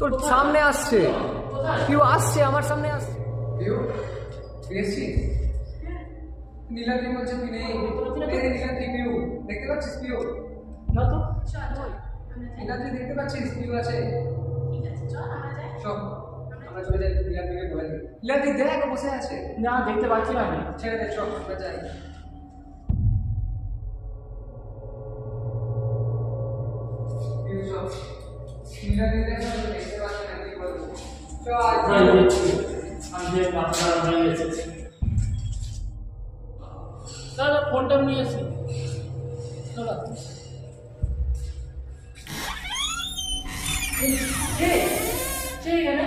তোর সামনে আসছে, কেউ আসছে আমার সামনে আসছে। পিউ পেয়েছিস? নীলাদ্রি বলছে তুই নেই। নীলাদ্রি পিউ দেখতে পাচ্ছিস? পিউ না তো নীলাদ্রি দেখতে পাচ্ছিস? পিউ আছে। চল আমরা চলে যাই, নীলাদ্রিকে বলে দিই। নীলাদ্রি দেখ ও বসে আছে। না দেখতে পাচ্ছি না আমি। ছেড়ে দে, চল আমরা যাই। পিউ চল, নীলাদ্রি দেখো দেখতে পাচ্ছি না, কি বলবো? চল আমি আপনারা হয়ে এসেছি। দাদা ফোনটা নিয়ে এসি। দাদা এখানে